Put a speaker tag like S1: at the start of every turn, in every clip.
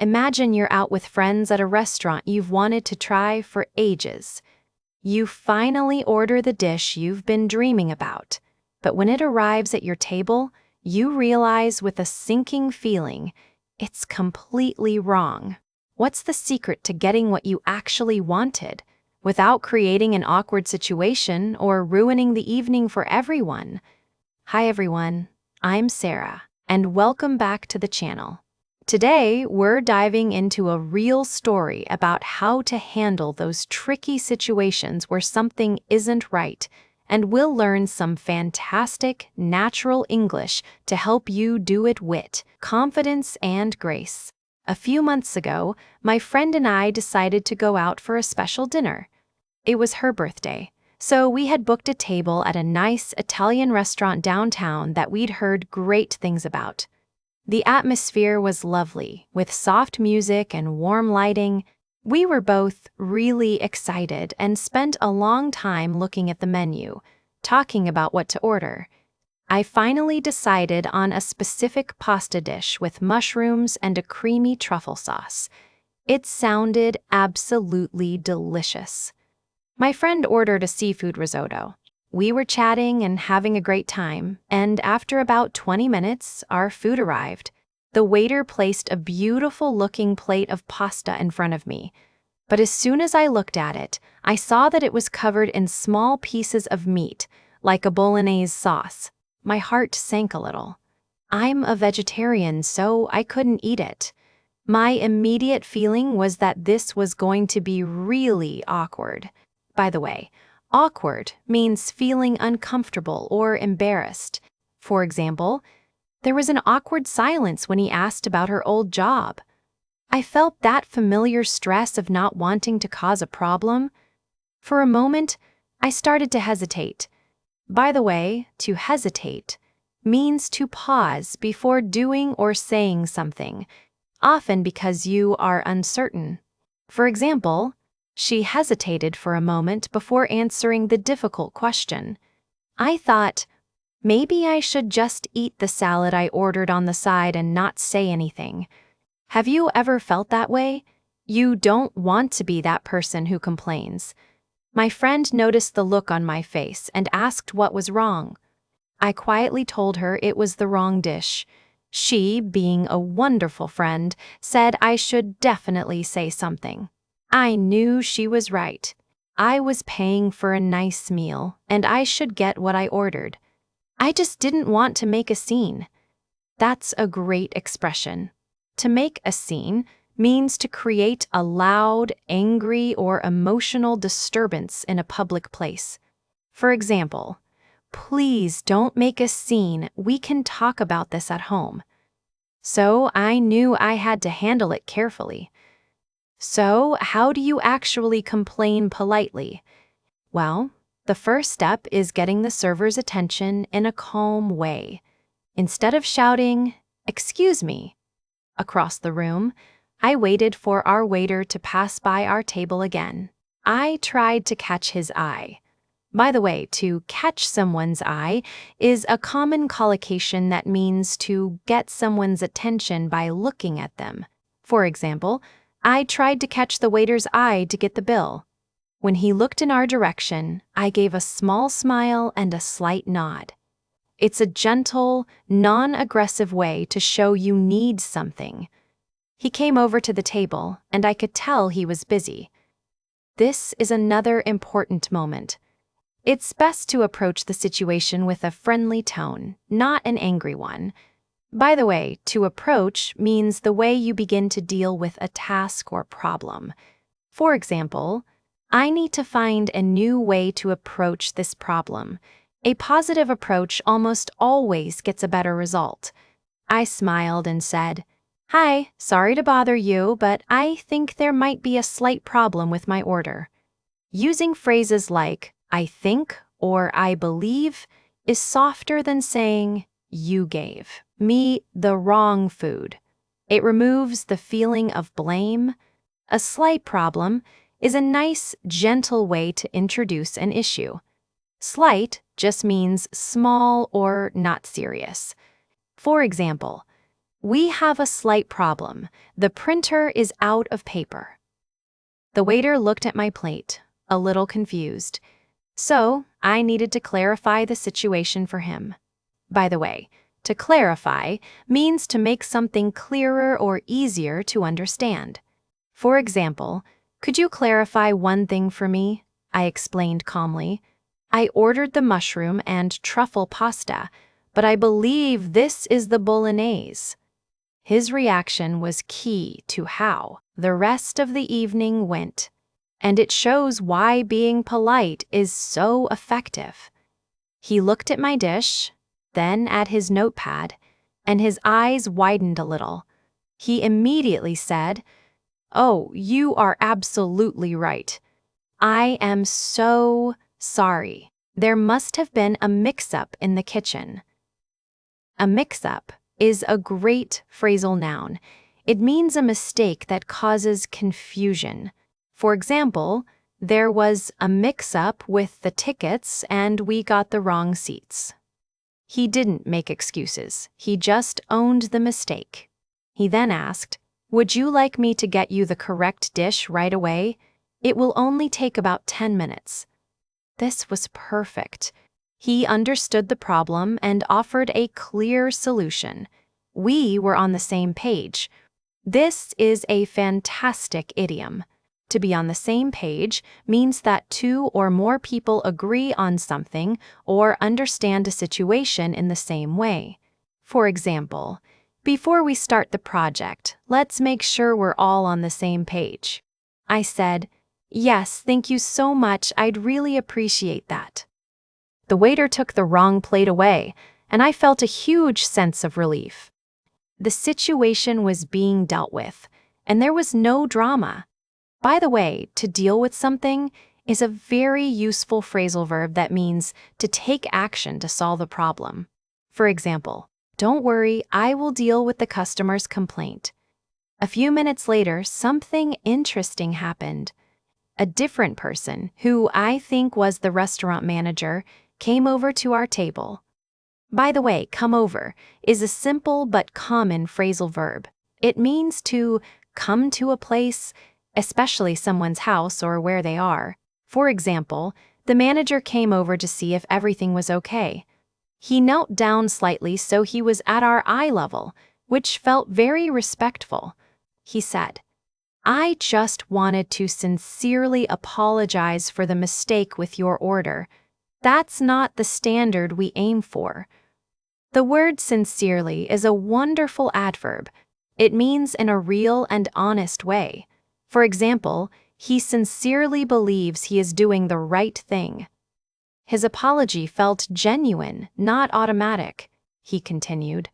S1: Imagine you're out with friends at a restaurant you've wanted to try for ages. You finally order the dish you've been dreaming about, but when it arrives at your table, you realize with a sinking feeling, it's completely wrong. What's the secret to getting what you actually wanted, without creating an awkward situation or ruining the evening for everyone? Hi everyone, I'm Sarah, and welcome back to the channel. Today, we're diving into a real story about how to handle those tricky situations where something isn't right, and we'll learn some fantastic, natural English to help you do it with confidence and grace. A few months ago, my friend and I decided to go out for a special dinner. It was her birthday, so we had booked a table at a nice Italian restaurant downtown that we'd heard great things about. The atmosphere was lovely, with soft music and warm lighting. We were both really excited and spent a long time looking at the menu, talking about what to order. I finally decided on a specific pasta dish with mushrooms and a creamy truffle sauce. It sounded absolutely delicious. My friend ordered a seafood risotto. We were chatting and having a great time, and after about 20 minutes, our food arrived. The waiter placed a beautiful-looking plate of pasta in front of me, but as soon as I looked at it, I saw that it was covered in small pieces of meat, like a bolognese sauce. My heart sank a little. I'm a vegetarian, so I couldn't eat it. My immediate feeling was that this was going to be really awkward. By the way, awkward means feeling uncomfortable or embarrassed. For example, there was an awkward silence when he asked about her old job. I felt that familiar stress of not wanting to cause a problem. For a moment, I started to hesitate. By the way, to hesitate means to pause before doing or saying something, often because you are uncertain. For example, she hesitated for a moment before answering the difficult question. I thought, maybe I should just eat the salad I ordered on the side and not say anything. Have you ever felt that way? You don't want to be that person who complains. My friend noticed the look on my face and asked what was wrong. I quietly told her it was the wrong dish. She, being a wonderful friend, said I should definitely say something. I knew she was right. I was paying for a nice meal, and I should get what I ordered. I just didn't want to make a scene. That's a great expression. To make a scene means to create a loud, angry, or emotional disturbance in a public place. For example, please don't make a scene. We can talk about this at home. So I knew I had to handle it carefully. So, how do you actually complain politely? Well, the first step is getting the server's attention in a calm way. Instead of shouting, "Excuse me," across the room, I waited for our waiter to pass by our table again. I tried to catch his eye. By the way, to catch someone's eye is a common collocation that means to get someone's attention by looking at them. For example, I tried to catch the waiter's eye to get the bill. When he looked in our direction, I gave a small smile and a slight nod. It's a gentle, non-aggressive way to show you need something. He came over to the table, and I could tell he was busy. This is another important moment. It's best to approach the situation with a friendly tone, not an angry one. By the way, to approach means the way you begin to deal with a task or problem. For example, I need to find a new way to approach this problem. A positive approach almost always gets a better result. I smiled and said, "Hi, sorry to bother you, but I think there might be a slight problem with my order." Using phrases like "I think" or "I believe" is softer than saying, "You gave me the wrong food." It removes the feeling of blame. A slight problem is a nice, gentle way to introduce an issue. Slight just means small or not serious. For example, "We have a slight problem. The printer is out of paper." The waiter looked at my plate, a little confused. So I needed to clarify the situation for him. By the way, to clarify means to make something clearer or easier to understand. For example, "Could you clarify one thing for me?" I explained calmly. "I ordered the mushroom and truffle pasta, but I believe this is the bolognese." His reaction was key to how the rest of the evening went, and it shows why being polite is so effective. He looked at my dish, then at his notepad, and his eyes widened a little. He immediately said, "Oh, you are absolutely right. I am so sorry. There must have been a mix-up in the kitchen." A mix-up is a great phrasal noun. It means a mistake that causes confusion. For example, "There was a mix-up with the tickets and we got the wrong seats." He didn't make excuses. He just owned the mistake. He then asked, "Would you like me to get you the correct dish right away? It will only take about 10 minutes." This was perfect. He understood the problem and offered a clear solution. We were on the same page. This is a fantastic idiom. To be on the same page means that two or more people agree on something or understand a situation in the same way. For example, "Before we start the project, let's make sure we're all on the same page." I said, "Yes, thank you so much. I'd really appreciate that." The waiter took the wrong plate away, and I felt a huge sense of relief. The situation was being dealt with, and there was no drama. By the way, to deal with something is a very useful phrasal verb that means to take action to solve a problem. For example, "Don't worry, I will deal with the customer's complaint." A few minutes later, something interesting happened. A different person, who I think was the restaurant manager, came over to our table. By the way, "come over" is a simple but common phrasal verb. It means to come to a place, especially someone's house or where they are. For example, the manager came over to see if everything was okay. He knelt down slightly so he was at our eye level, which felt very respectful. He said, "I just wanted to sincerely apologize for the mistake with your order. That's not the standard we aim for." The word sincerely is a wonderful adverb. It means in a real and honest way. For example, "He sincerely believes he is doing the right thing." His apology felt genuine, not automatic. He continued,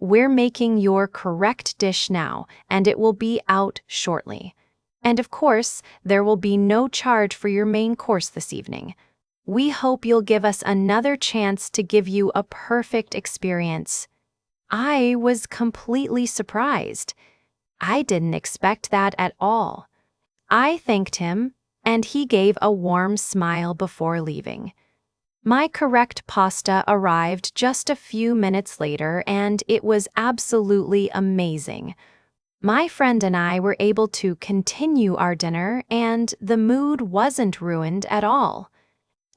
S1: "We're making your correct dish now, and it will be out shortly. And of course, there will be no charge for your main course this evening. We hope you'll give us another chance to give you a perfect experience." I was completely surprised. I didn't expect that at all. I thanked him, and he gave a warm smile before leaving. My correct pasta arrived just a few minutes later, and it was absolutely amazing. My friend and I were able to continue our dinner, and the mood wasn't ruined at all.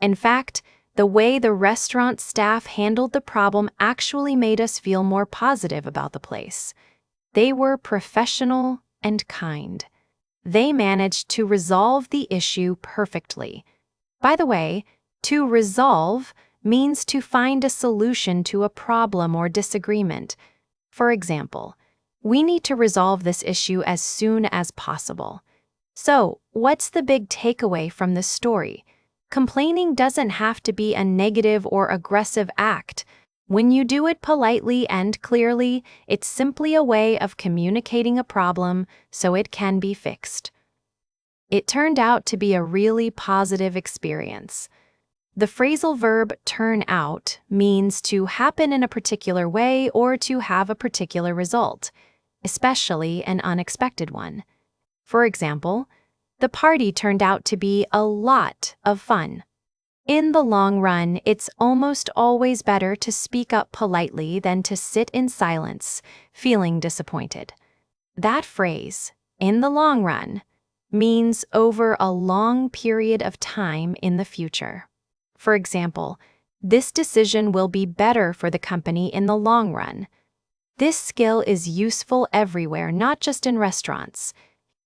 S1: In fact, the way the restaurant staff handled the problem actually made us feel more positive about the place. They were professional and kind. They managed to resolve the issue perfectly. By the way, to resolve means to find a solution to a problem or disagreement. For example, "We need to resolve this issue as soon as possible." So, what's the big takeaway from this story? Complaining doesn't have to be a negative or aggressive act. When you do it politely and clearly, it's simply a way of communicating a problem so it can be fixed. It turned out to be a really positive experience. The phrasal verb "turn out" means to happen in a particular way or to have a particular result, especially an unexpected one. For example, "The party turned out to be a lot of fun." In the long run, it's almost always better to speak up politely than to sit in silence, feeling disappointed. That phrase, in the long run, means over a long period of time in the future. For example, this decision will be better for the company in the long run. This skill is useful everywhere, not just in restaurants.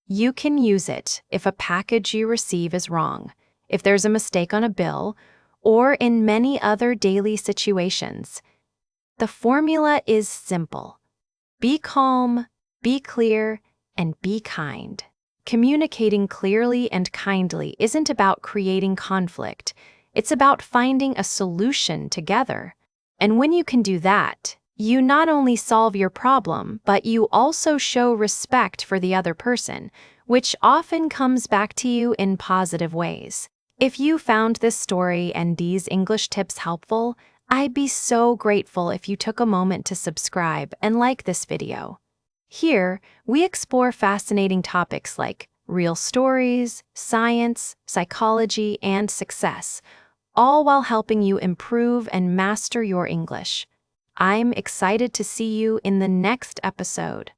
S1: You can use it if a package you receive is wrong, if there's a mistake on a bill, or in many other daily situations. The formula is simple. Be calm, be clear, and be kind. Communicating clearly and kindly isn't about creating conflict. It's about finding a solution together. And when you can do that, you not only solve your problem, but you also show respect for the other person, which often comes back to you in positive ways. If you found this story and these English tips helpful, I'd be so grateful if you took a moment to subscribe and like this video. Here, we explore fascinating topics like real stories, science, psychology, and success, all while helping you improve and master your English. I'm excited to see you in the next episode.